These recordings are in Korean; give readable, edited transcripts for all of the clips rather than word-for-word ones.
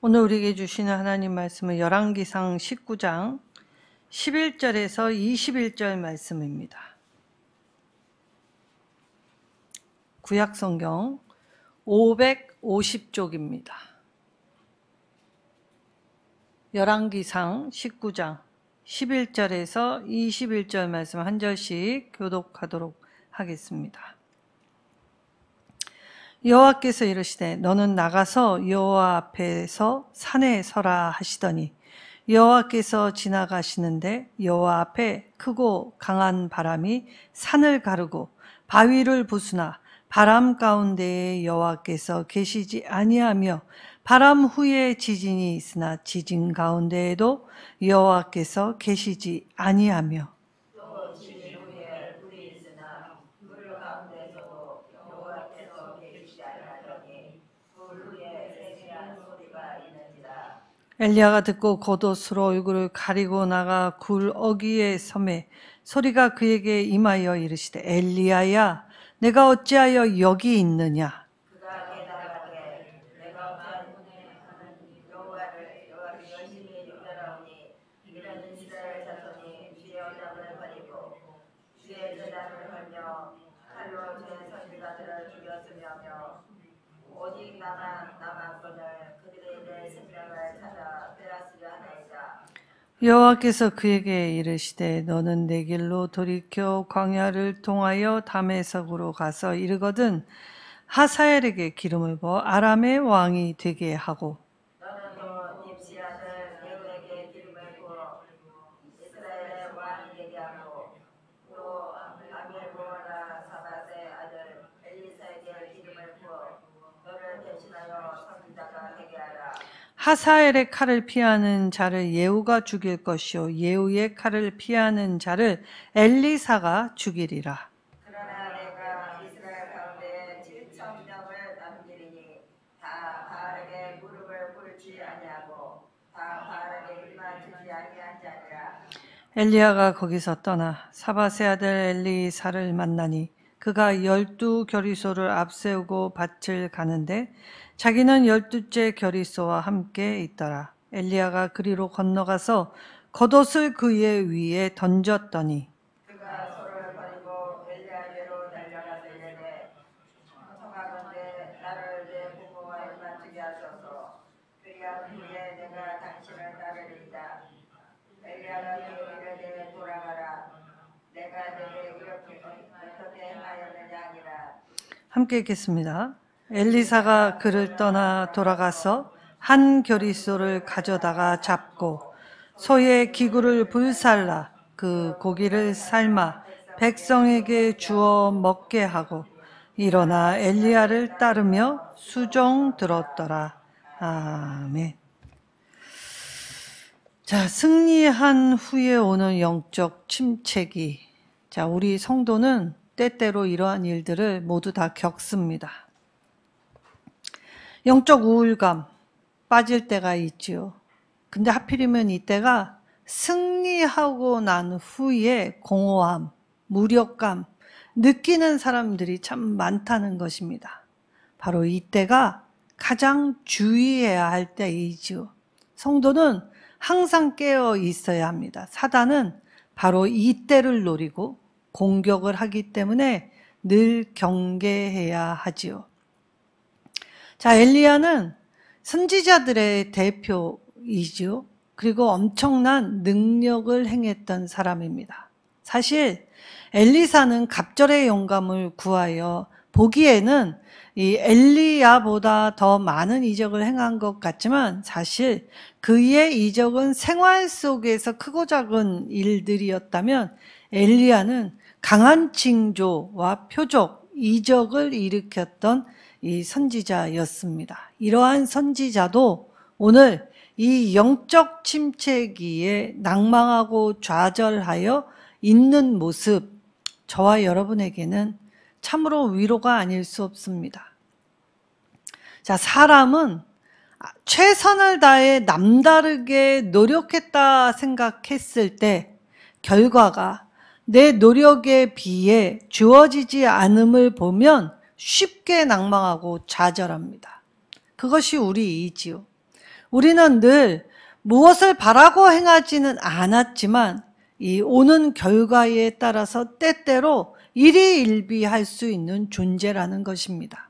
오늘 우리에게 주시는 하나님 말씀은 열왕기상 19장 11절에서 21절 말씀입니다. 구약성경 550쪽입니다. 열왕기상 19장 11절에서 21절 말씀 한 절씩 교독하도록 하겠습니다. 여호와께서 이르시되 너는 나가서 여호와 앞에서 산에 서라 하시더니 여호와께서 지나가시는데 여호와 앞에 크고 강한 바람이 산을 가르고 바위를 부수나 바람 가운데에 여호와께서 계시지 아니하며 바람 후에 지진이 있으나 지진 가운데에도 여호와께서 계시지 아니하며 엘리야가 듣고 겉옷으로 얼굴을 가리고 나가 굴 어귀에 서매 소리가 그에게 임하여 이르시되 엘리야야 내가 어찌하여 여기 있느냐. 그가 대답하되 내가 어찌하여 여호와를 열심히 경배하오니 이는 이스라엘 자손이 주의 언약을 버리고 주의 제단을 헐며 칼로 제 선지자들을 죽였으며며 오직 나만뿐을 그들의 내 생명을 찾아 빼앗으려 하나이다. 여호와께서 그에게 이르시되 너는 내 길로 돌이켜 광야를 통하여 다메섹으로 가서 이르거든 하사엘에게 기름을 부어 아람의 왕이 되게 하고 너는 또 닙시 아들 예후에게 기름을 부어 이스라엘의 왕이 되게 하고 또 아멜보나 사밧의 아들 엘리사에게 기름을 부어 너를 대신하여 선지자가 되게 하라. 하사엘의 칼을 피하는 자를 예후가 죽일 것이요 예후의 칼을 피하는 자를 엘리사가 죽이리라. 그러나 내가 이스라엘 가운데 7,000명을 남기리니 다 바알에게 무릎을 꿇지 아니하고 다 바알에게 입 맞추지 아니한 자니라. 엘리야가 거기서 떠나 사밧의 아들 엘리사를 만나니 그가 12 결의소를 앞세우고 밭을 가는데 자기는 12째 결의소와 함께 있더라. 엘리야가 그리로 건너가서 겉옷을 그의 위에 던졌더니 그가 소를 버리고 엘리야에게로 달려가서 이르되 청하건대 나를 내 부모와 입 맞추게 하소서. 그리한 후에 내가 당신을 따르리이다. 엘리야가 그에게 이르되 돌아가라. 내가 내게 이렇게 어떻게 행하였느냐 하니라. 함께 읽겠습니다. 엘리사가 그를 떠나 돌아가서 한 결의소를 가져다가 잡고 소의 기구를 불살라 그 고기를 삶아 백성에게 주어 먹게 하고 일어나 엘리야를 따르며 수종 들었더라. 아멘. 자, 승리한 후에 오는 영적 침체기. 자, 우리 성도는 때때로 이러한 일들을 모두 다 겪습니다. 영적 우울감 빠질 때가 있지요. 근데 하필이면 이때가 승리하고 난 후에 공허함, 무력감 느끼는 사람들이 참 많다는 것입니다. 바로 이때가 가장 주의해야 할 때이지요. 성도는 항상 깨어 있어야 합니다. 사단은 바로 이때를 노리고 공격을 하기 때문에 늘 경계해야 하지요. 자, 엘리야는 선지자들의 대표이죠. 그리고 엄청난 능력을 행했던 사람입니다. 사실 엘리사는 갑절의 영감을 구하여 보기에는 이 엘리야보다 더 많은 이적을 행한 것 같지만 사실 그의 이적은 생활 속에서 크고 작은 일들이었다면 엘리야는 강한 징조와 표적, 이적을 일으켰던 이 선지자였습니다. 이러한 선지자도 오늘 이 영적 침체기에 낭망하고 좌절하여 있는 모습, 저와 여러분에게는 참으로 위로가 아닐 수 없습니다. 자, 사람은 최선을 다해 남다르게 노력했다 생각했을 때 결과가 내 노력에 비해 주어지지 않음을 보면 쉽게 낭망하고 좌절합니다. 그것이 우리이지요. 우리는 늘 무엇을 바라고 행하지는 않았지만 이 오는 결과에 따라서 때때로 일희일비할 수 있는 존재라는 것입니다.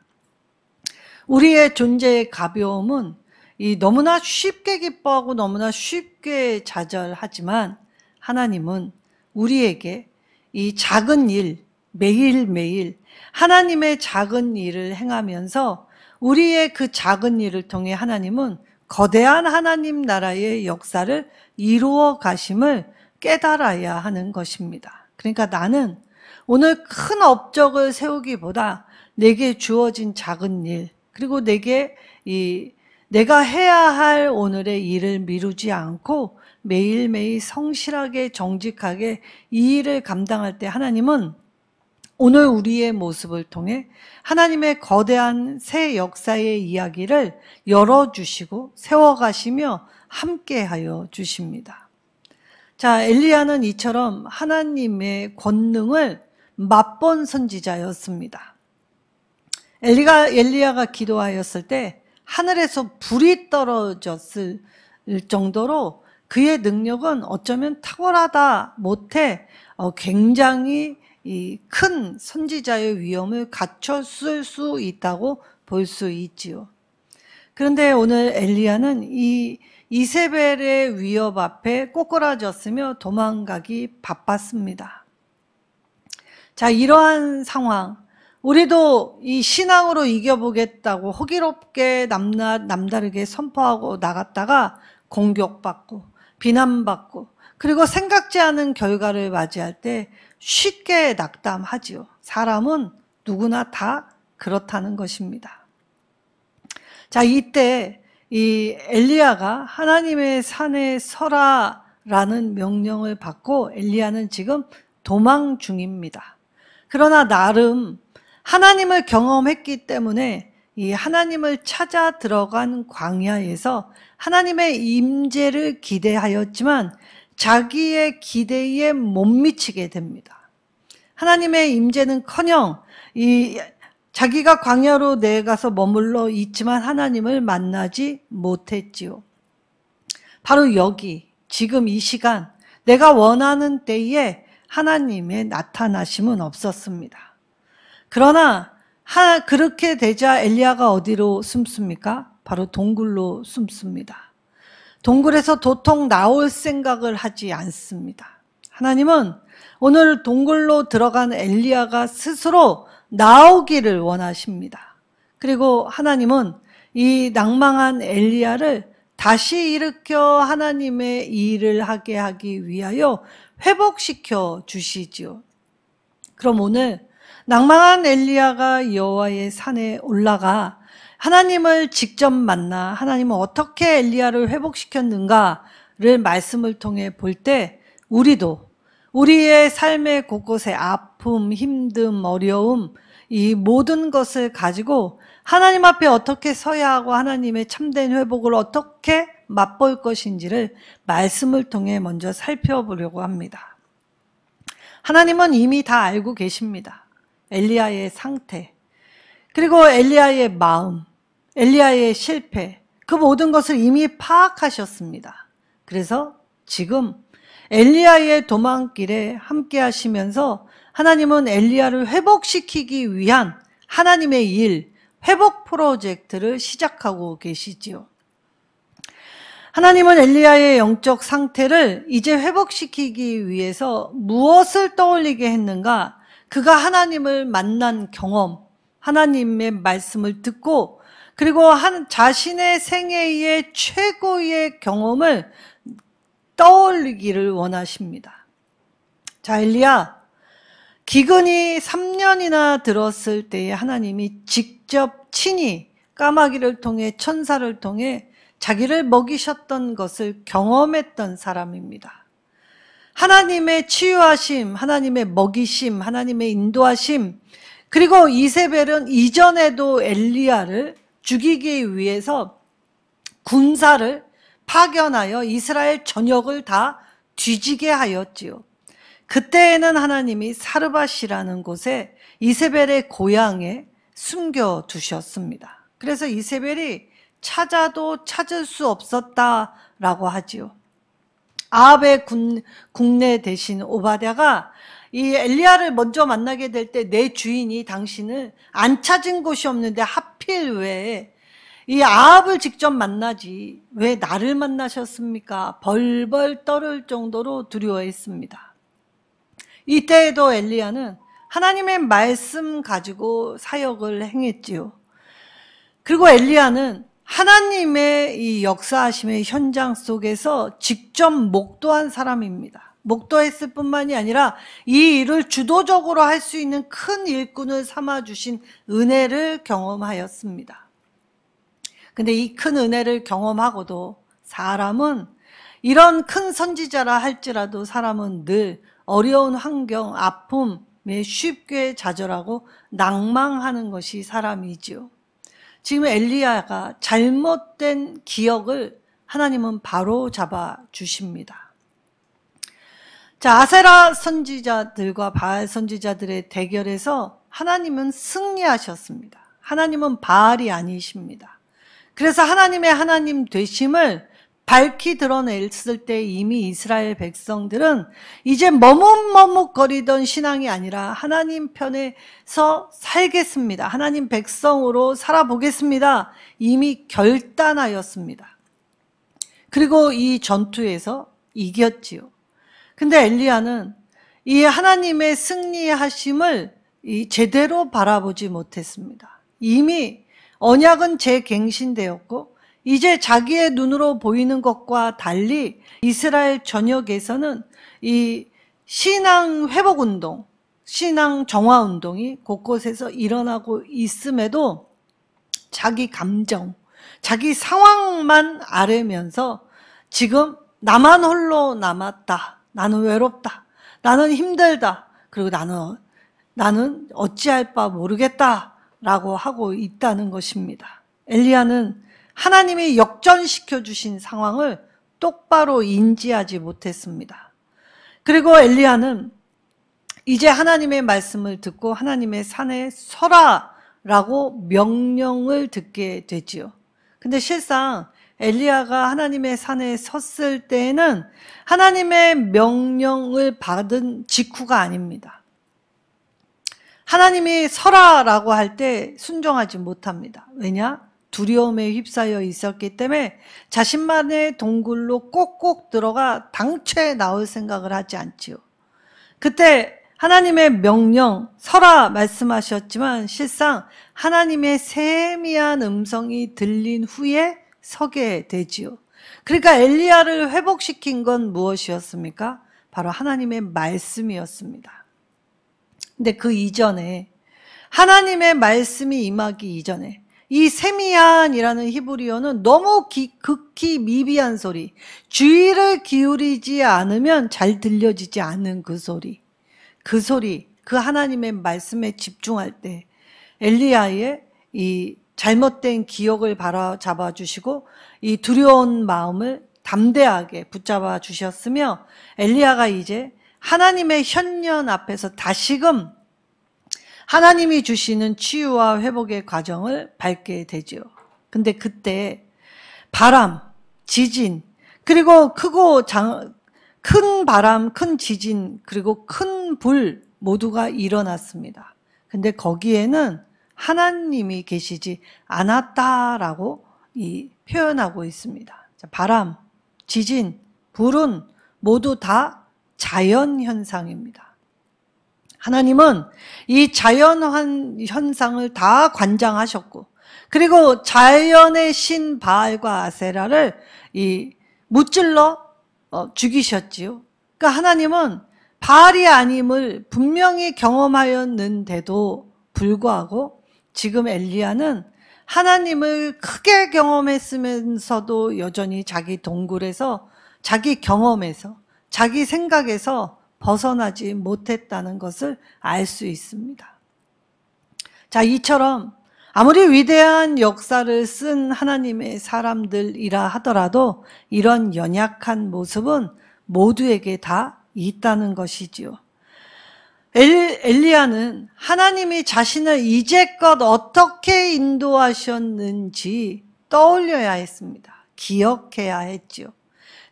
우리의 존재의 가벼움은 이 너무나 쉽게 기뻐하고 너무나 쉽게 좌절하지만 하나님은 우리에게 이 작은 일, 매일매일 하나님의 작은 일을 행하면서 우리의 그 작은 일을 통해 하나님은 거대한 하나님 나라의 역사를 이루어 가심을 깨달아야 하는 것입니다. 그러니까 나는 오늘 큰 업적을 세우기보다 내게 주어진 작은 일, 그리고 내가 해야 할 오늘의 일을 미루지 않고 매일매일 성실하게 정직하게 이 일을 감당할 때 하나님은 오늘 우리의 모습을 통해 하나님의 거대한 새 역사의 이야기를 열어주시고 세워가시며 함께하여 주십니다. 자, 엘리야는 이처럼 하나님의 권능을 맛본 선지자였습니다. 엘리야가 기도하였을 때 하늘에서 불이 떨어졌을 정도로 그의 능력은 어쩌면 탁월하다 못해 굉장히 이 큰 선지자의 위엄을 갖췄을 수 있다고 볼 수 있지요. 그런데 오늘 엘리야는 이 이세벨의 위협 앞에 꼬꾸라졌으며 도망가기 바빴습니다. 자, 이러한 상황, 우리도 이 신앙으로 이겨보겠다고 호기롭게 남다르게 선포하고 나갔다가 공격받고 비난받고 그리고 생각지 않은 결과를 맞이할 때 쉽게 낙담하지요. 사람은 누구나 다 그렇다는 것입니다. 자, 이때 이 엘리야가 하나님의 산에 서라라는 명령을 받고 엘리야는 지금 도망 중입니다. 그러나 나름 하나님을 경험했기 때문에 이 하나님을 찾아 들어간 광야에서 하나님의 임재를 기대하였지만 자기의 기대에 못 미치게 됩니다. 하나님의 임재는커녕 자기가 광야로 내가서 머물러 있지만 하나님을 만나지 못했지요. 바로 여기 지금 이 시간 내가 원하는 때에 하나님의 나타나심은 없었습니다. 그러나 그렇게 되자 엘리야가 어디로 숨습니까? 바로 동굴로 숨습니다. 동굴에서 도통 나올 생각을 하지 않습니다. 하나님은 오늘 동굴로 들어간 엘리야가 스스로 나오기를 원하십니다. 그리고 하나님은 이 낭망한 엘리야를 다시 일으켜 하나님의 일을 하게 하기 위하여 회복시켜 주시지요. 그럼 오늘 낭망한 엘리야가 여호와의 산에 올라가 하나님을 직접 만나 하나님은 어떻게 엘리야를 회복시켰는가를 말씀을 통해 볼 때 우리도 우리의 삶의 곳곳에 아픔, 힘듦, 어려움 이 모든 것을 가지고 하나님 앞에 어떻게 서야 하고 하나님의 참된 회복을 어떻게 맛볼 것인지를 말씀을 통해 먼저 살펴보려고 합니다. 하나님은 이미 다 알고 계십니다. 엘리야의 상태, 그리고 엘리야의 마음, 엘리야의 실패, 그 모든 것을 이미 파악하셨습니다. 그래서 지금 엘리야의 도망길에 함께 하시면서 하나님은 엘리야를 회복시키기 위한 하나님의 일, 회복 프로젝트를 시작하고 계시지요. 하나님은 엘리야의 영적 상태를 이제 회복시키기 위해서 무엇을 떠올리게 했는가? 그가 하나님을 만난 경험, 하나님의 말씀을 듣고 그리고 자신의 생애의 최고의 경험을 떠올리기를 원하십니다. 자, 엘리야, 기근이 3년이나 들었을 때에 하나님이 직접 친히 까마귀를 통해 천사를 통해 자기를 먹이셨던 것을 경험했던 사람입니다. 하나님의 치유하심, 하나님의 먹이심, 하나님의 인도하심, 그리고 이세벨은 이전에도 엘리야를 죽이기 위해서 군사를 파견하여 이스라엘 전역을 다 뒤지게 하였지요. 그때에는 하나님이 사르밧이라는 곳에 이세벨의 고향에 숨겨두셨습니다. 그래서 이세벨이 찾아도 찾을 수 없었다라고 하지요. 아합의 국내 대신 오바댜가 이 엘리야를 먼저 만나게 될 때 내 주인이 당신을 안 찾은 곳이 없는데 하필 왜 이 아합을 직접 만나지 왜 나를 만나셨습니까? 벌벌 떨을 정도로 두려워했습니다. 이때에도 엘리야는 하나님의 말씀 가지고 사역을 행했지요. 그리고 엘리야는 하나님의 이 역사하심의 현장 속에서 직접 목도한 사람입니다. 목도했을 뿐만이 아니라 이 일을 주도적으로 할 수 있는 큰 일꾼을 삼아주신 은혜를 경험하였습니다. 근데 이 큰 은혜를 경험하고도 사람은 이런 큰 선지자라 할지라도 사람은 늘 어려운 환경, 아픔에 쉽게 좌절하고 낭망하는 것이 사람이지요. 지금 엘리야가 잘못된 기억을 하나님은 바로 잡아 주십니다. 자, 아세라 선지자들과 바알 선지자들의 대결에서 하나님은 승리하셨습니다. 하나님은 바알이 아니십니다. 그래서 하나님의 하나님 되심을 밝히 드러냈을 때 이미 이스라엘 백성들은 이제 머뭇머뭇거리던 신앙이 아니라 하나님 편에서 살겠습니다. 하나님 백성으로 살아보겠습니다. 이미 결단하였습니다. 그리고 이 전투에서 이겼지요. 근데 엘리야는 이 하나님의 승리하심을 제대로 바라보지 못했습니다. 이미 언약은 재갱신되었고 이제 자기의 눈으로 보이는 것과 달리 이스라엘 전역에서는 이 신앙 회복운동, 신앙 정화운동이 곳곳에서 일어나고 있음에도 자기 감정, 자기 상황만 아뢰면서 지금 나만 홀로 남았다. 나는 외롭다. 나는 힘들다. 그리고 나는 어찌할 바 모르겠다. 라고 하고 있다는 것입니다. 엘리야는 하나님이 역전시켜 주신 상황을 똑바로 인지하지 못했습니다. 그리고 엘리야는 이제 하나님의 말씀을 듣고 하나님의 산에 서라라고 명령을 듣게 되지요. 근데 실상 엘리야가 하나님의 산에 섰을 때에는 하나님의 명령을 받은 직후가 아닙니다. 하나님이 서라라고 할 때 순종하지 못합니다. 왜냐? 두려움에 휩싸여 있었기 때문에 자신만의 동굴로 꼭꼭 들어가 당최 나올 생각을 하지 않지요. 그때 하나님의 명령, 서라 말씀하셨지만 실상 하나님의 세미한 음성이 들린 후에 서게 되지요. 그러니까 엘리야를 회복시킨 건 무엇이었습니까? 바로 하나님의 말씀이었습니다. 근데 그 이전에 하나님의 말씀이 임하기 이전에 이 세미한이라는 히브리어는 너무 극히 미비한 소리, 주의를 기울이지 않으면 잘 들려지지 않는 그 소리, 그 하나님의 말씀에 집중할 때 엘리야의 이 잘못된 기억을 바로잡아 주시고 이 두려운 마음을 담대하게 붙잡아 주셨으며 엘리야가 이제 하나님의 현년 앞에서 다시금 하나님이 주시는 치유와 회복의 과정을 밟게 되죠. 근데 그때 바람, 지진, 그리고 큰 바람, 큰 지진, 그리고 큰 불 모두가 일어났습니다. 근데 거기에는 하나님이 계시지 않았다라고 표현하고 있습니다. 바람, 지진, 불은 모두 다 자연 현상입니다. 하나님은 이 자연 현상을 다 관장하셨고, 그리고 자연의 신 바알과 아세라를 무찔러 죽이셨지요. 그러니까 하나님은 바알이 아님을 분명히 경험하였는데도 불구하고 지금 엘리야는 하나님을 크게 경험했으면서도 여전히 자기 동굴에서, 자기 경험에서, 자기 생각에서 벗어나지 못했다는 것을 알 수 있습니다. 자, 이처럼 아무리 위대한 역사를 쓴 하나님의 사람들이라 하더라도 이런 연약한 모습은 모두에게 다 있다는 것이지요. 엘리야는 하나님이 자신을 이제껏 어떻게 인도하셨는지 떠올려야 했습니다. 기억해야 했지요.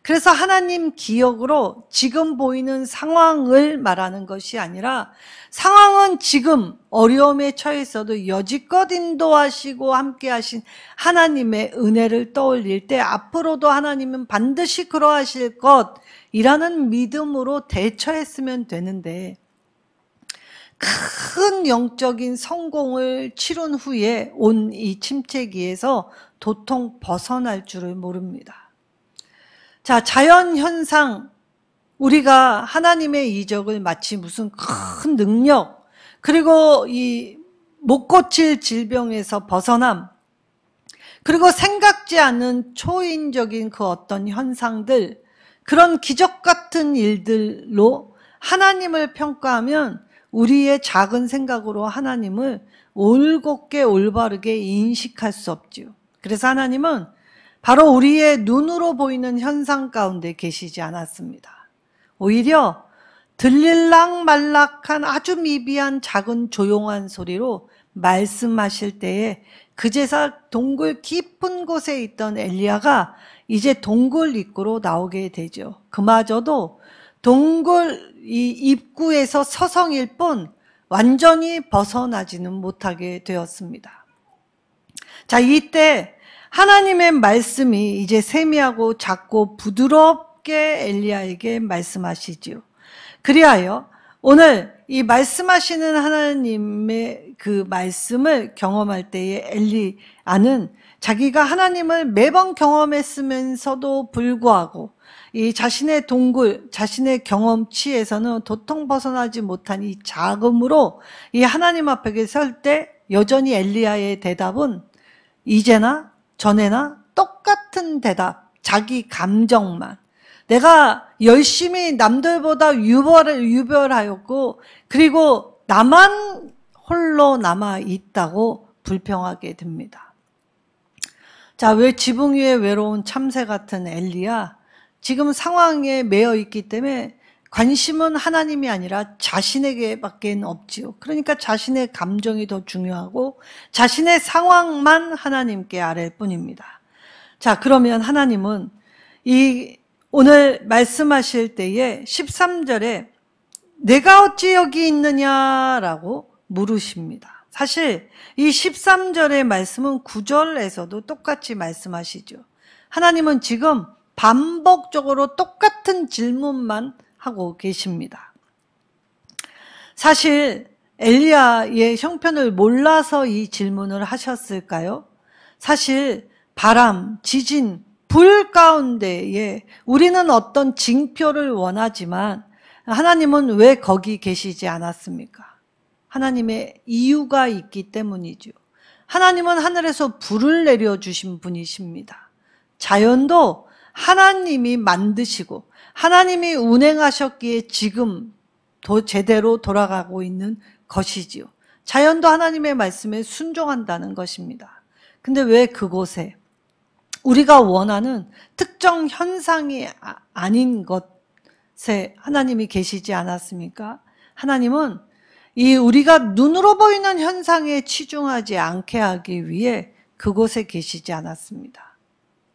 그래서 하나님 기억으로 지금 보이는 상황을 말하는 것이 아니라 상황은 지금 어려움에 처했어도 여지껏 인도하시고 함께 하신 하나님의 은혜를 떠올릴 때 앞으로도 하나님은 반드시 그러하실 것이라는 믿음으로 대처했으면 되는데 큰 영적인 성공을 치룬 후에 온 이 침체기에서 도통 벗어날 줄을 모릅니다. 자, 자연현상, 우리가 하나님의 이적을 마치 무슨 큰 능력, 그리고 이 못 고칠 질병에서 벗어남, 그리고 생각지 않은 초인적인 그 어떤 현상들, 그런 기적 같은 일들로 하나님을 평가하면 우리의 작은 생각으로 하나님을 올곧게 올바르게 인식할 수 없지요. 그래서 하나님은 바로 우리의 눈으로 보이는 현상 가운데 계시지 않았습니다. 오히려 들릴락말락한 아주 미비한 작은 조용한 소리로 말씀하실 때에 그제서 동굴 깊은 곳에 있던 엘리야가 이제 동굴 입구로 나오게 되죠. 그마저도 동굴 이 입구에서 서성일 뿐 완전히 벗어나지는 못하게 되었습니다. 자, 이때 하나님의 말씀이 이제 세미하고 작고 부드럽게 엘리야에게 말씀하시지요. 그리하여 오늘 이 말씀하시는 하나님의 그 말씀을 경험할 때에 엘리야는 자기가 하나님을 매번 경험했으면서도 불구하고 이 자신의 동굴, 자신의 경험치에서는 도통 벗어나지 못한 이 자금으로 이 하나님 앞에 설 때 여전히 엘리야의 대답은 이제나 전에나 똑같은 대답, 자기 감정만. 내가 열심히 남들보다 유별하였고 그리고 나만 홀로 남아 있다고 불평하게 됩니다. 자, 왜 지붕 위에 외로운 참새 같은 엘리야? 지금 상황에 매여 있기 때문에 관심은 하나님이 아니라 자신에게밖에 없지요. 그러니까 자신의 감정이 더 중요하고 자신의 상황만 하나님께 아랠 뿐입니다. 자, 그러면 하나님은 이 오늘 말씀하실 때에 13절에 내가 어찌 여기 있느냐라고 물으십니다. 사실 이 13절의 말씀은 9절에서도 똑같이 말씀하시죠. 하나님은 지금 반복적으로 똑같은 질문만 하고 계십니다. 사실 엘리야의 형편을 몰라서 이 질문을 하셨을까요? 사실 바람, 지진, 불 가운데에 우리는 어떤 징표를 원하지만 하나님은 왜 거기 계시지 않았습니까? 하나님의 이유가 있기 때문이죠. 하나님은 하늘에서 불을 내려주신 분이십니다. 자연도 하나님이 만드시고 하나님이 운행하셨기에 지금 제대로 돌아가고 있는 것이지요. 자연도 하나님의 말씀에 순종한다는 것입니다. 근데 왜 그곳에 우리가 원하는 특정 현상이 아닌 것에 하나님이 계시지 않았습니까? 하나님은 이 우리가 눈으로 보이는 현상에 치중하지 않게 하기 위해 그곳에 계시지 않았습니다.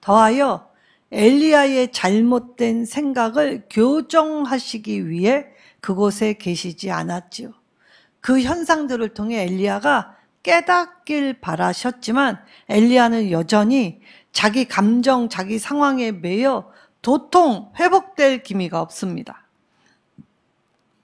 더하여 엘리야의 잘못된 생각을 교정하시기 위해 그곳에 계시지 않았지요. 그 현상들을 통해 엘리야가 깨닫길 바라셨지만 엘리야는 여전히 자기 감정, 자기 상황에 매여 도통 회복될 기미가 없습니다.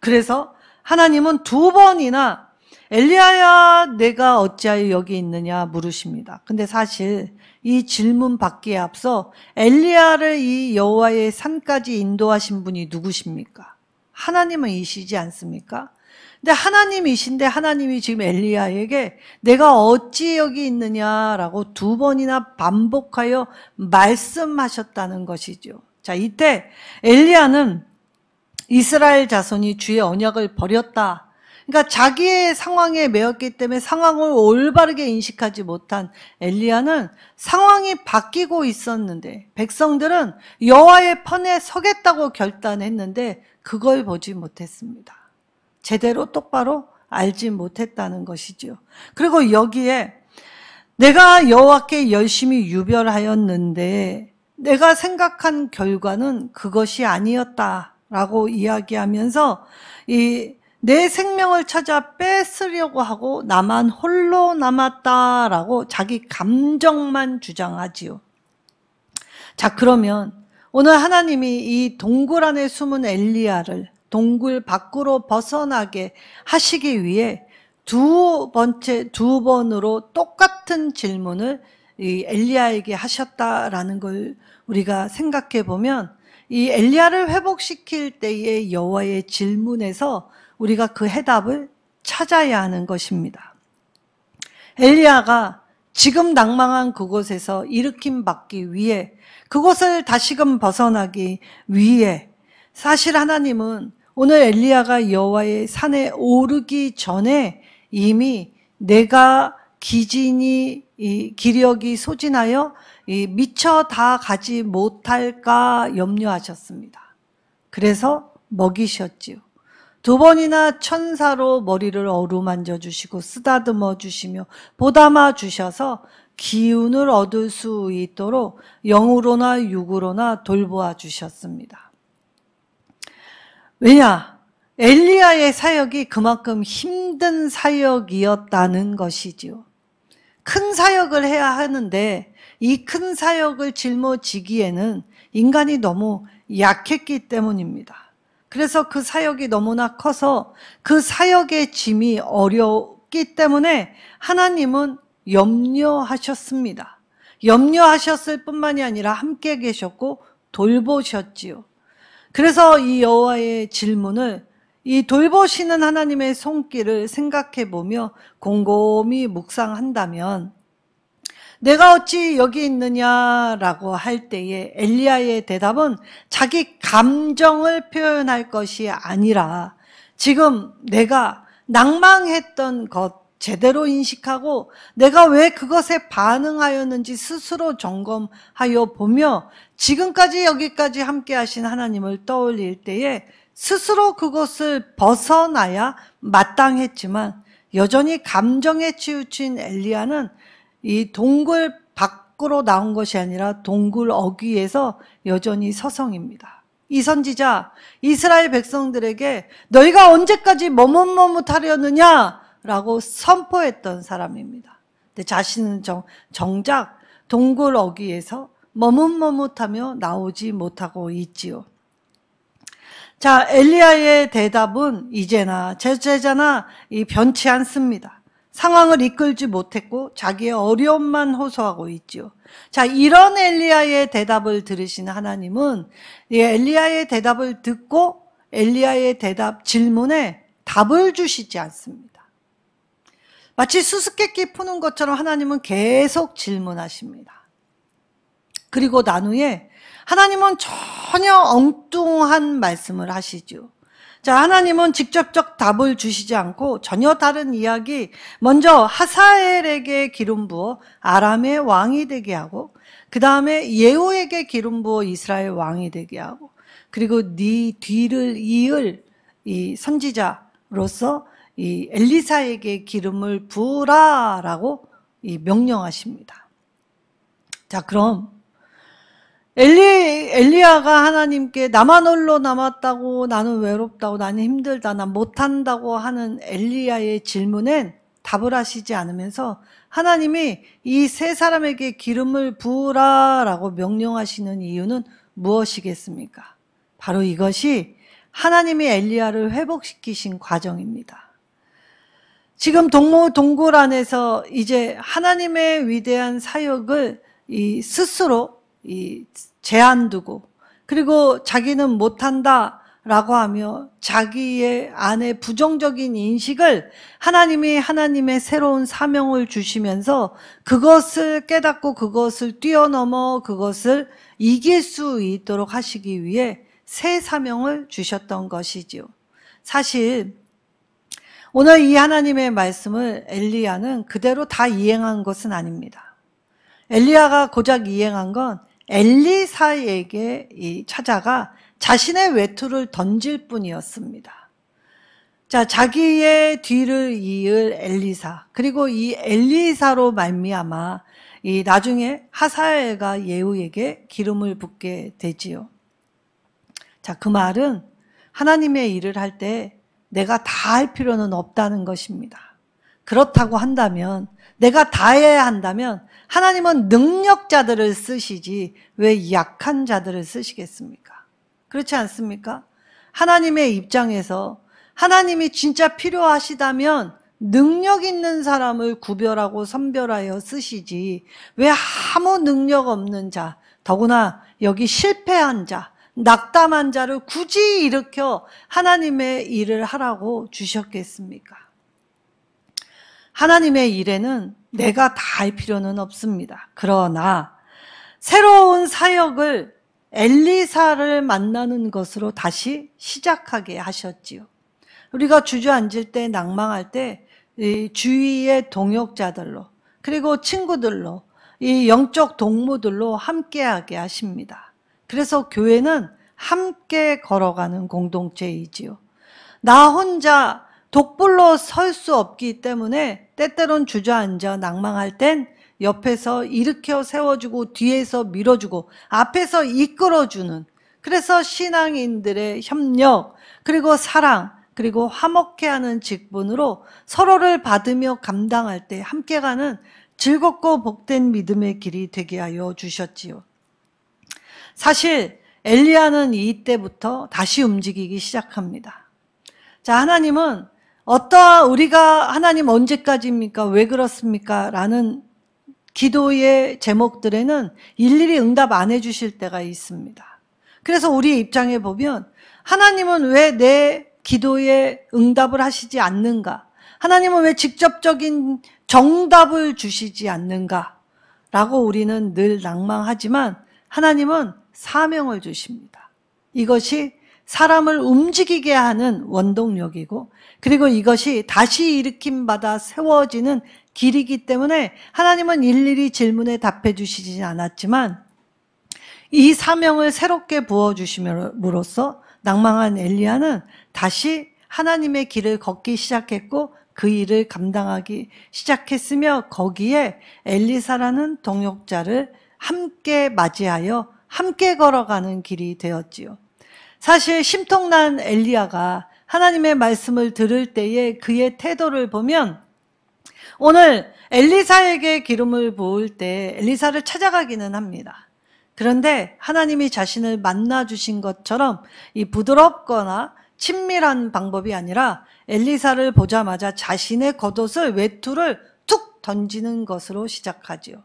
그래서 하나님은 2번이나 엘리야야 내가 어찌하여 여기 있느냐 물으십니다. 근데 사실 이 질문 받기에 앞서 엘리야를 이 여호와의 산까지 인도하신 분이 누구십니까? 하나님은 이시지 않습니까? 근데 하나님이신데 하나님이 지금 엘리야에게 내가 어찌 여기 있느냐라고 2번이나 반복하여 말씀하셨다는 것이죠. 자, 이때 엘리야는 이스라엘 자손이 주의 언약을 버렸다. 그러니까 자기의 상황에 매였기 때문에 상황을 올바르게 인식하지 못한 엘리야는 상황이 바뀌고 있었는데 백성들은 여호와의 편에 서겠다고 결단했는데 그걸 보지 못했습니다. 제대로 똑바로 알지 못했다는 것이죠. 그리고 여기에 내가 여호와께 열심히 유별하였는데 내가 생각한 결과는 그것이 아니었다라고 이야기하면서 내 생명을 찾아 뺏으려고 하고 나만 홀로 남았다라고 자기 감정만 주장하지요. 자, 그러면 오늘 하나님이 이 동굴 안에 숨은 엘리야를 동굴 밖으로 벗어나게 하시기 위해 두 번으로 똑같은 질문을 이 엘리야에게 하셨다라는 걸 우리가 생각해 보면 이 엘리야를 회복시킬 때의 여호와의 질문에서 우리가 그 해답을 찾아야 하는 것입니다. 엘리야가 지금 낭망한 그곳에서 일으킴 받기 위해 그곳을 다시금 벗어나기 위해 사실 하나님은 오늘 엘리야가 여호와의 산에 오르기 전에 이미 내가 기력이 소진하여 미처 다 가지 못할까 염려하셨습니다. 그래서 먹이셨지요. 두 번이나 천사로 머리를 어루만져 주시고 쓰다듬어 주시며 보담아 주셔서 기운을 얻을 수 있도록 영으로나 육으로나 돌보아 주셨습니다. 왜냐? 엘리야의 사역이 그만큼 힘든 사역이었다는 것이지요. 큰 사역을 해야 하는데 이 큰 사역을 짊어지기에는 인간이 너무 약했기 때문입니다. 그래서 그 사역이 너무나 커서 그 사역의 짐이 어렵기 때문에 하나님은 염려하셨습니다. 염려하셨을 뿐만이 아니라 함께 계셨고 돌보셨지요. 그래서 이 여호와의 질문을 이 돌보시는 하나님의 손길을 생각해 보며 곰곰이 묵상한다면 내가 어찌 여기 있느냐라고 할 때에 엘리야의 대답은 자기 감정을 표현할 것이 아니라 지금 내가 낭망했던 것 제대로 인식하고 내가 왜 그것에 반응하였는지 스스로 점검하여 보며 지금까지 여기까지 함께 하신 하나님을 떠올릴 때에 스스로 그것을 벗어나야 마땅했지만 여전히 감정에 치우친 엘리야는 이 동굴 밖으로 나온 것이 아니라 동굴 어귀에서 여전히 서성입니다. 이 선지자 이스라엘 백성들에게 너희가 언제까지 머뭇머뭇하려느냐라고 선포했던 사람입니다. 근데 자신은 정작 동굴 어귀에서 머뭇머뭇하며 나오지 못하고 있지요. 자, 엘리야의 대답은 이제나 제자나 변치 않습니다. 상황을 이끌지 못했고 자기의 어려움만 호소하고 있지요. 자, 이런 엘리야의 대답을 들으신 하나님은 엘리야의 대답을 듣고 엘리야의 질문에 답을 주시지 않습니다. 마치 수수께끼 푸는 것처럼 하나님은 계속 질문하십니다. 그리고 난 후에 하나님은 전혀 엉뚱한 말씀을 하시죠. 자, 하나님은 직접적 답을 주시지 않고 전혀 다른 이야기, 먼저 하사엘에게 기름 부어 아람의 왕이 되게 하고 그 다음에 예후에게 기름 부어 이스라엘 왕이 되게 하고 그리고 네 뒤를 이을 이 선지자로서 이 엘리사에게 기름을 부으라라고 명령하십니다. 자, 그럼 엘리야가 하나님께 나만 홀로 남았다고, 나는 외롭다고, 나는 힘들다, 난 못한다고 하는 엘리야의 질문엔 답을 하시지 않으면서 하나님이 이 세 사람에게 기름을 부으라라고 명령하시는 이유는 무엇이겠습니까? 바로 이것이 하나님이 엘리야를 회복시키신 과정입니다. 지금 동굴 안에서 이제 하나님의 위대한 사역을 스스로 제한 두고 그리고 자기는 못한다라고 하며 자기의 안에 부정적인 인식을 하나님이 하나님의 새로운 사명을 주시면서 그것을 깨닫고 그것을 뛰어넘어 그것을 이길 수 있도록 하시기 위해 새 사명을 주셨던 것이지요. 사실 오늘 이 하나님의 말씀을 엘리야는 그대로 다 이행한 것은 아닙니다. 엘리야가 고작 이행한 건 엘리사에게 찾아가 자신의 외투를 던질 뿐이었습니다. 자, 자기의 뒤를 이을 엘리사, 그리고 이 엘리사로 말미암아 이 나중에 하사엘과 예후에게 기름을 붓게 되지요. 자, 그 말은 하나님의 일을 할 때 내가 다 할 필요는 없다는 것입니다. 그렇다고 한다면, 내가 다 해야 한다면 하나님은 능력자들을 쓰시지 왜 약한 자들을 쓰시겠습니까? 그렇지 않습니까? 하나님의 입장에서 하나님이 진짜 필요하시다면 능력 있는 사람을 구별하고 선별하여 쓰시지 왜 아무 능력 없는 자, 더구나 여기 실패한 자, 낙담한 자를 굳이 일으켜 하나님의 일을 하라고 주셨겠습니까? 하나님의 일에는 내가 다 할 필요는 없습니다. 그러나 새로운 사역을 엘리사를 만나는 것으로 다시 시작하게 하셨지요. 우리가 주저앉을 때, 낭망할 때 주위의 동역자들로, 그리고 친구들로, 이 영적 동무들로 함께하게 하십니다. 그래서 교회는 함께 걸어가는 공동체이지요. 나 혼자 독불로 설 수 없기 때문에 때때론 주저앉아 낭망할 땐 옆에서 일으켜 세워주고 뒤에서 밀어주고 앞에서 이끌어주는, 그래서 신앙인들의 협력, 그리고 사랑, 그리고 화목해하는 직분으로 서로를 받으며 감당할 때 함께 가는 즐겁고 복된 믿음의 길이 되게 하여 주셨지요. 사실 엘리야는 이때부터 다시 움직이기 시작합니다. 자, 하나님은 우리가 하나님 언제까지입니까? 왜 그렇습니까? 라는 기도의 제목들에는 일일이 응답 안 해주실 때가 있습니다. 그래서 우리 입장에 보면 하나님은 왜 내 기도에 응답을 하시지 않는가? 하나님은 왜 직접적인 정답을 주시지 않는가? 라고 우리는 늘 낭망하지만 하나님은 사명을 주십니다. 이것이 사람을 움직이게 하는 원동력이고, 그리고 이것이 다시 일으킴받아 세워지는 길이기 때문에 하나님은 일일이 질문에 답해 주시지 않았지만 이 사명을 새롭게 부어주심으로써 낭망한 엘리야는 다시 하나님의 길을 걷기 시작했고 그 일을 감당하기 시작했으며, 거기에 엘리사라는 동역자를 함께 맞이하여 함께 걸어가는 길이 되었지요. 사실 심통난 엘리야가 하나님의 말씀을 들을 때에 그의 태도를 보면, 오늘 엘리사에게 기름을 부을 때 엘리사를 찾아가기는 합니다. 그런데 하나님이 자신을 만나 주신 것처럼 이 부드럽거나 친밀한 방법이 아니라 엘리사를 보자마자 자신의 겉옷을, 외투를 툭 던지는 것으로 시작하지요.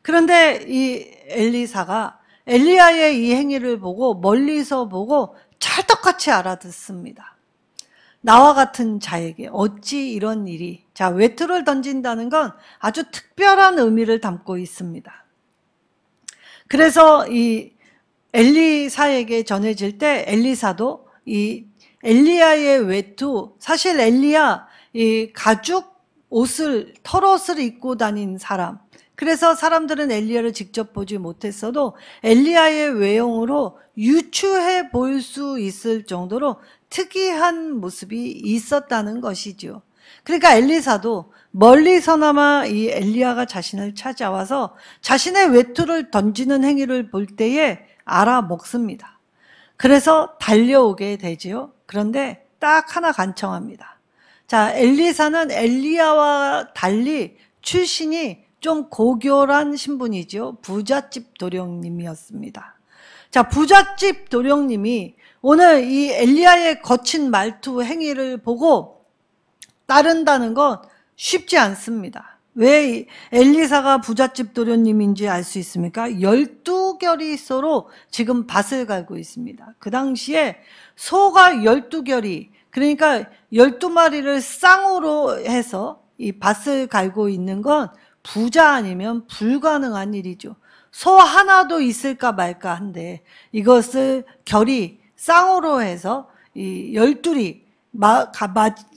그런데 이 엘리사가 엘리야의 이 행위를 보고 멀리서 보고 찰떡같이 알아듣습니다. 나와 같은 자에게 어찌 이런 일이, 자, 외투를 던진다는 건 아주 특별한 의미를 담고 있습니다. 그래서 이 엘리사에게 전해질 때 엘리사도 이 엘리야의 외투, 사실 엘리야 이 가죽 옷을, 털옷을 입고 다닌 사람, 그래서 사람들은 엘리야를 직접 보지 못했어도 엘리야의 외형으로 유추해 볼 수 있을 정도로 특이한 모습이 있었다는 것이죠. 그러니까 엘리사도 멀리서나마 이 엘리야가 자신을 찾아와서 자신의 외투를 던지는 행위를 볼 때에 알아먹습니다. 그래서 달려오게 되지요. 그런데 딱 하나 간청합니다. 자, 엘리사는 엘리야와 달리 출신이 좀 고결한 신분이죠. 부잣집 도령님이었습니다. 자, 부잣집 도령님이 오늘 이 엘리야의 거친 말투 행위를 보고 따른다는 건 쉽지 않습니다. 왜 엘리사가 부잣집 도련님인지 알 수 있습니까? 12결이 소로 지금 밭을 갈고 있습니다. 그 당시에 소가 12결이, 그러니까 12마리를 쌍으로 해서 이 밭을 갈고 있는 건 부자 아니면 불가능한 일이죠. 소 하나도 있을까 말까 한데 이것을 결이 쌍으로 해서 이 12리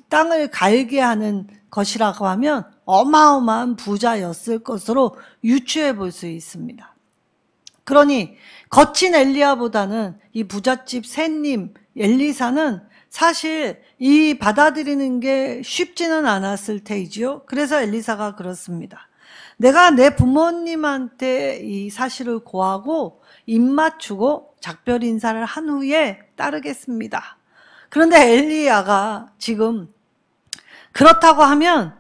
땅을 갈게 하는 것이라고 하면 어마어마한 부자였을 것으로 유추해 볼 수 있습니다. 그러니 거친 엘리야보다는 이 부잣집 새님 엘리사는 사실 이 받아들이는 게 쉽지는 않았을 테이지요. 그래서 엘리사가 그렇습니다. 내가 내 부모님한테 이 사실을 고하고 입맞추고 작별 인사를 한 후에 따르겠습니다. 그런데 엘리야가 지금 그렇다고 하면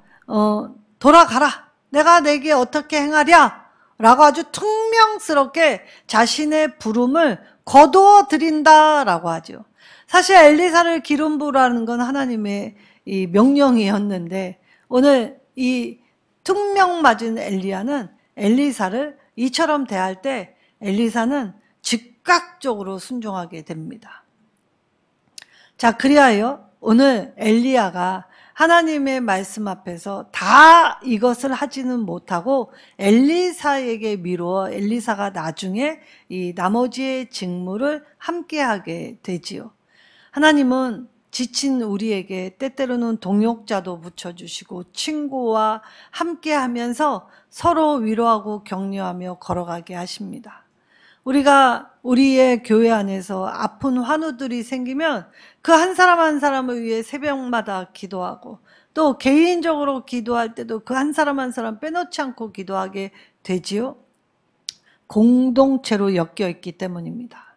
돌아가라. 내가 내게 어떻게 행하랴? 라고 아주 퉁명스럽게 자신의 부름을 거두어 드린다라고 하죠. 사실 엘리사를 기름 부으라는 건 하나님의 이 명령이었는데 오늘 이 퉁명 맞은 엘리야는 엘리사를 이처럼 대할 때 엘리사는 즉각적으로 순종하게 됩니다. 자, 그리하여 오늘 엘리야가 하나님의 말씀 앞에서 다 이것을 하지는 못하고 엘리사에게 미루어 엘리사가 나중에 이 나머지의 직무를 함께하게 되지요. 하나님은 지친 우리에게 때때로는 동역자도 붙여주시고 친구와 함께하면서 서로 위로하고 격려하며 걸어가게 하십니다. 우리가 우리의 교회 안에서 아픈 환우들이 생기면 그 한 사람 한 사람을 위해 새벽마다 기도하고 또 개인적으로 기도할 때도 그 한 사람 한 사람 빼놓지 않고 기도하게 되지요. 공동체로 엮여 있기 때문입니다.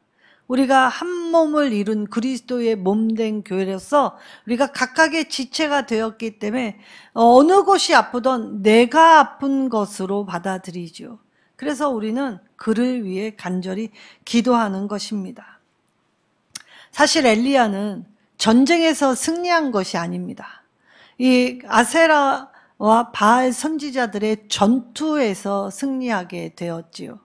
우리가 한 몸을 이룬 그리스도의 몸된 교회로서 우리가 각각의 지체가 되었기 때문에 어느 곳이 아프던 내가 아픈 것으로 받아들이죠. 그래서 우리는 그를 위해 간절히 기도하는 것입니다. 사실 엘리야는 전쟁에서 승리한 것이 아닙니다. 이 아세라와 바알 선지자들의 전투에서 승리하게 되었지요.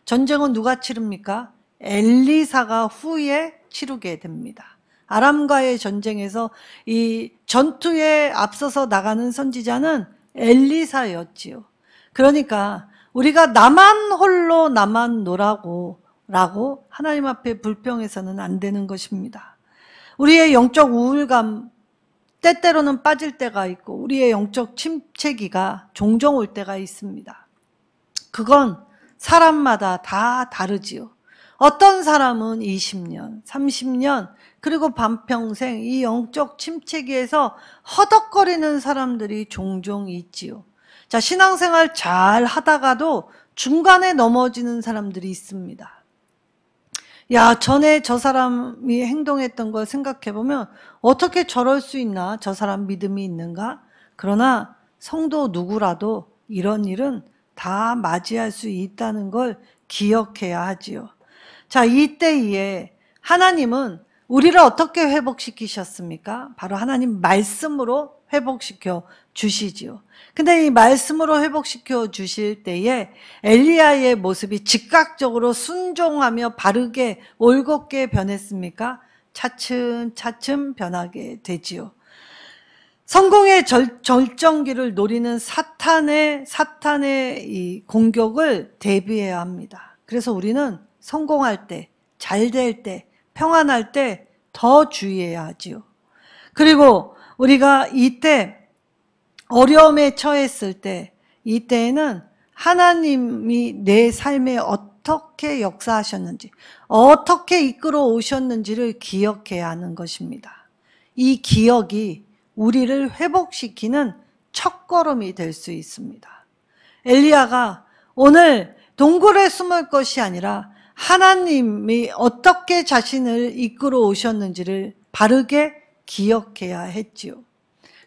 전쟁은 누가 치릅니까? 엘리사가 후에 치르게 됩니다. 아람과의 전쟁에서 이 전투에 앞서서 나가는 선지자는 엘리사였지요. 그러니까 우리가 나만 홀로 나만 노라고 하나님 앞에 불평해서는 안 되는 것입니다. 우리의 영적 우울감 때때로는 빠질 때가 있고 우리의 영적 침체기가 종종 올 때가 있습니다. 그건 사람마다 다 다르지요. 어떤 사람은 20년, 30년 그리고 반평생 이 영적 침체기에서 허덕거리는 사람들이 종종 있지요. 자, 신앙생활 잘 하다가도 중간에 넘어지는 사람들이 있습니다. 야, 전에 저 사람이 행동했던 걸 생각해보면 어떻게 저럴 수 있나? 저 사람 믿음이 있는가? 그러나 성도 누구라도 이런 일은 다 맞이할 수 있다는 걸 기억해야 하지요. 자, 이때에 하나님은 우리를 어떻게 회복시키셨습니까? 바로 하나님 말씀으로 회복시켜 주시지요. 근데 이 말씀으로 회복시켜 주실 때에 엘리야의 모습이 즉각적으로 순종하며 바르게 올곧게 변했습니까? 차츰차츰 변하게 되지요. 성공의 절정기를 노리는 사탄의 이 공격을 대비해야 합니다. 그래서 우리는 성공할 때, 잘 될 때, 평안할 때 더 주의해야 하지요. 그리고 우리가 이때 어려움에 처했을 때, 이때에는 하나님이 내 삶에 어떻게 역사하셨는지, 어떻게 이끌어 오셨는지를 기억해야 하는 것입니다. 이 기억이 우리를 회복시키는 첫걸음이 될 수 있습니다. 엘리야가 오늘 동굴에 숨을 것이 아니라 하나님이 어떻게 자신을 이끌어 오셨는지를 바르게 기억해야 했지요.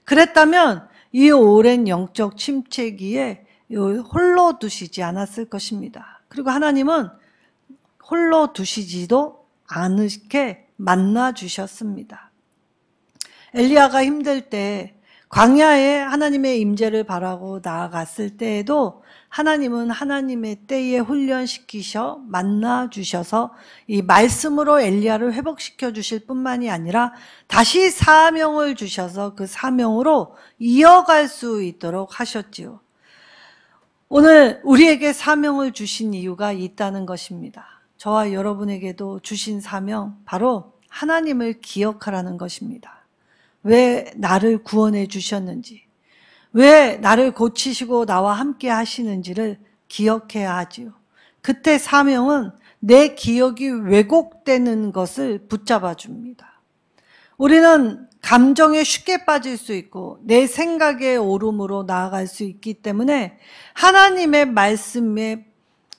그랬다면 이 오랜 영적 침체기에 홀로 두시지 않았을 것입니다. 그리고 하나님은 홀로 두시지도 않게 만나 주셨습니다. 엘리야가 힘들 때 광야에 하나님의 임재를 바라고 나아갔을 때에도 하나님은 하나님의 때에 훈련시키셔 만나 주셔서 이 말씀으로 엘리야를 회복시켜 주실 뿐만이 아니라 다시 사명을 주셔서 그 사명으로 이어갈 수 있도록 하셨지요. 오늘 우리에게 사명을 주신 이유가 있다는 것입니다. 저와 여러분에게도 주신 사명 바로 하나님을 기억하라는 것입니다. 왜 나를 구원해 주셨는지, 왜 나를 고치시고 나와 함께 하시는지를 기억해야 하지요. 그때 사명은 내 기억이 왜곡되는 것을 붙잡아 줍니다. 우리는 감정에 쉽게 빠질 수 있고 내 생각의 오름으로 나아갈 수 있기 때문에 하나님의 말씀의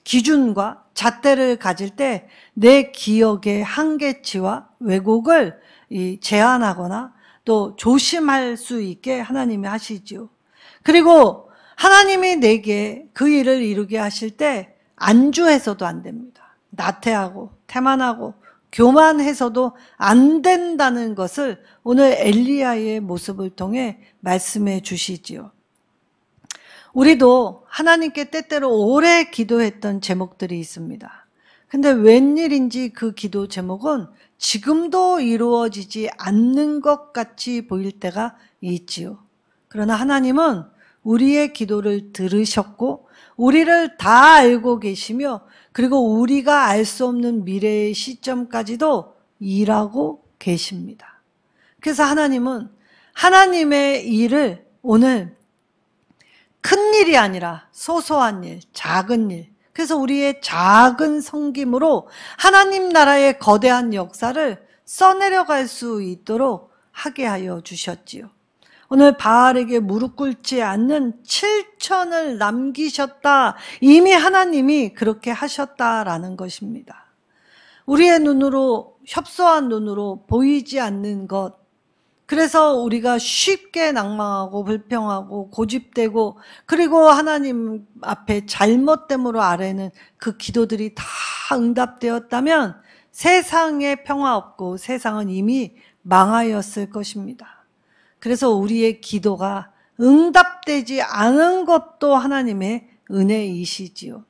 기준과 잣대를 가질 때 내 기억의 한계치와 왜곡을 제한하거나 또 조심할 수 있게 하나님이 하시지요. 그리고 하나님이 내게 그 일을 이루게 하실 때 안주해서도 안 됩니다. 나태하고 태만하고 교만해서도 안 된다는 것을 오늘 엘리야의 모습을 통해 말씀해 주시지요. 우리도 하나님께 때때로 오래 기도했던 제목들이 있습니다. 근데 웬일인지 그 기도 제목은 지금도 이루어지지 않는 것 같이 보일 때가 있지요. 그러나 하나님은 우리의 기도를 들으셨고 우리를 다 알고 계시며 그리고 우리가 알 수 없는 미래의 시점까지도 일하고 계십니다. 그래서 하나님은 하나님의 일을 오늘 큰 일이 아니라 소소한 일, 작은 일, 그래서 우리의 작은 섬김으로 하나님 나라의 거대한 역사를 써내려갈 수 있도록 하게 하여 주셨지요. 오늘 바알에게 무릎 꿇지 않는 7천을 남기셨다. 이미 하나님이 그렇게 하셨다라는 것입니다. 우리의 눈으로, 협소한 눈으로 보이지 않는 것, 그래서 우리가 쉽게 낭망하고 불평하고 고집되고 그리고 하나님 앞에 잘못됨으로 아뢰는 그 기도들이 다 응답되었다면 세상에 평화 없고 세상은 이미 망하였을 것입니다. 그래서 우리의 기도가 응답되지 않은 것도 하나님의 은혜이시지요.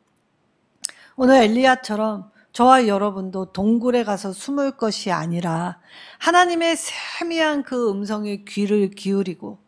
오늘 엘리야처럼 저와 여러분도 동굴에 가서 숨을 것이 아니라 하나님의 세미한 그 음성에 귀를 기울이고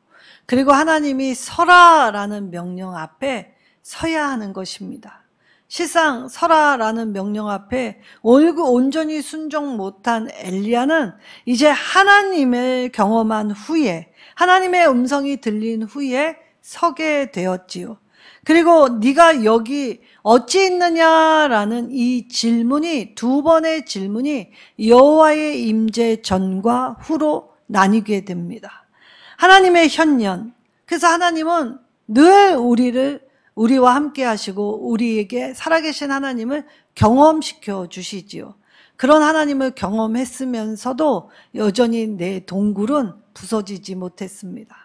그리고 하나님이 서라라는 명령 앞에 서야 하는 것입니다. 실상 서라라는 명령 앞에 온전히 순종 못한 엘리야는 이제 하나님을 경험한 후에 하나님의 음성이 들린 후에 서게 되었지요. 그리고 네가 여기 어찌 있느냐라는 이 질문이 두 번의 질문이 여호와의 임재 전과 후로 나뉘게 됩니다. 하나님의 현년. 그래서 하나님은 늘 우리와 함께 하시고 우리에게 살아계신 하나님을 경험시켜 주시지요. 그런 하나님을 경험했으면서도 여전히 내 동굴은 부서지지 못했습니다.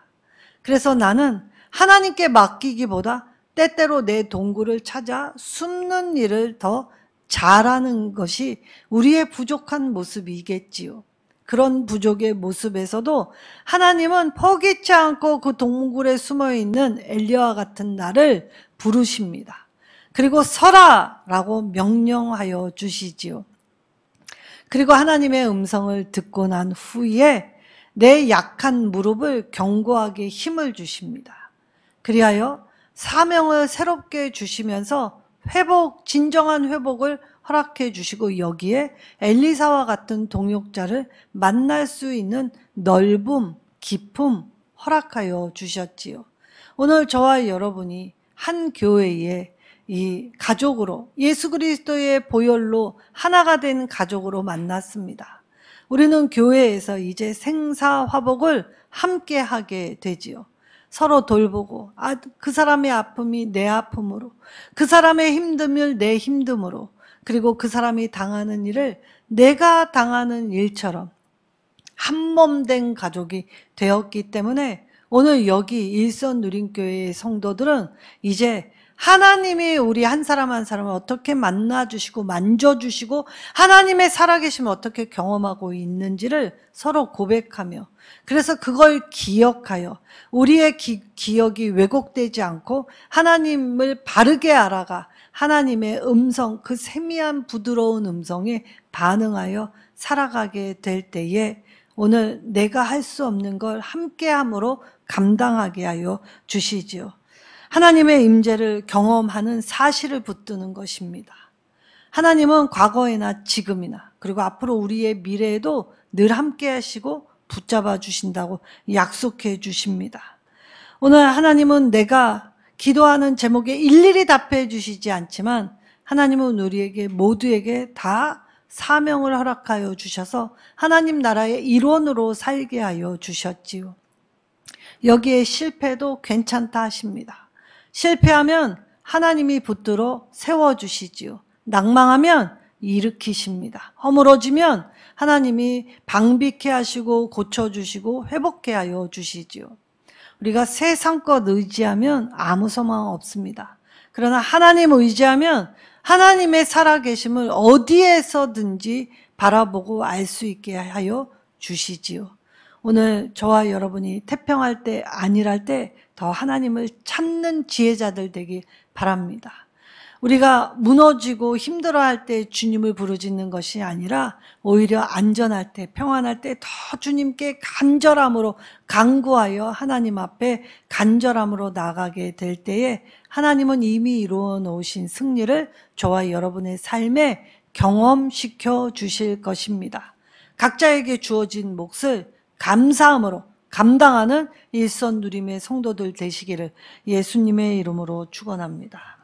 그래서 나는 하나님께 맡기기보다 때때로 내 동굴을 찾아 숨는 일을 더 잘하는 것이 우리의 부족한 모습이겠지요. 그런 부족의 모습에서도 하나님은 포기치 않고 그 동굴에 숨어있는 엘리야와 같은 나를 부르십니다. 그리고 서라라고 명령하여 주시지요. 그리고 하나님의 음성을 듣고 난 후에 내 약한 무릎을 견고하게 힘을 주십니다. 그리하여 사명을 새롭게 주시면서 진정한 회복을 허락해 주시고 여기에 엘리사와 같은 동역자를 만날 수 있는 넓음, 깊음 허락하여 주셨지요. 오늘 저와 여러분이 한 교회에 이 가족으로 예수 그리스도의 보혈로 하나가 된 가족으로 만났습니다. 우리는 교회에서 이제 생사화복을 함께 하게 되지요. 서로 돌보고 그 사람의 아픔이 내 아픔으로 그 사람의 힘듦을 내 힘듦으로 그리고 그 사람이 당하는 일을 내가 당하는 일처럼 한몸된 가족이 되었기 때문에 오늘 여기 일선 누림교회의 성도들은 이제 하나님이 우리 한 사람 한 사람을 어떻게 만나주시고 만져주시고 하나님의 살아계심을 어떻게 경험하고 있는지를 서로 고백하며 그래서 그걸 기억하여 우리의 기억이 왜곡되지 않고 하나님을 바르게 알아가 하나님의 음성, 그 세미한 부드러운 음성에 반응하여 살아가게 될 때에 오늘 내가 할 수 없는 걸 함께함으로 감당하게 하여 주시지요. 하나님의 임재를 경험하는 사실을 붙드는 것입니다. 하나님은 과거에나 지금이나 그리고 앞으로 우리의 미래에도 늘 함께 하시고 붙잡아 주신다고 약속해 주십니다. 오늘 하나님은 내가 기도하는 제목에 일일이 답해 주시지 않지만 하나님은 우리에게 모두에게 다 사명을 허락하여 주셔서 하나님 나라의 일원으로 살게 하여 주셨지요. 여기에 실패도 괜찮다 하십니다. 실패하면 하나님이 붙들어 세워주시지요. 낭망하면 일으키십니다. 허물어지면 하나님이 방비케 하시고 고쳐주시고 회복케 하여 주시지요. 우리가 세상 것 의지하면 아무 소망 없습니다. 그러나 하나님 의지하면 하나님의 살아계심을 어디에서든지 바라보고 알 수 있게 하여 주시지요. 오늘 저와 여러분이 태평할 때 안일할 때 더 하나님을 찾는 지혜자들 되길 바랍니다. 우리가 무너지고 힘들어할 때 주님을 부르짖는 것이 아니라 오히려 안전할 때 평안할 때 더 주님께 간절함으로 간구하여 하나님 앞에 간절함으로 나가게 될 때에 하나님은 이미 이루어 놓으신 승리를 저와 여러분의 삶에 경험시켜 주실 것입니다. 각자에게 주어진 몫을 감사함으로 감당하는 일선 누림의 성도들 되시기를 예수님의 이름으로 축원합니다.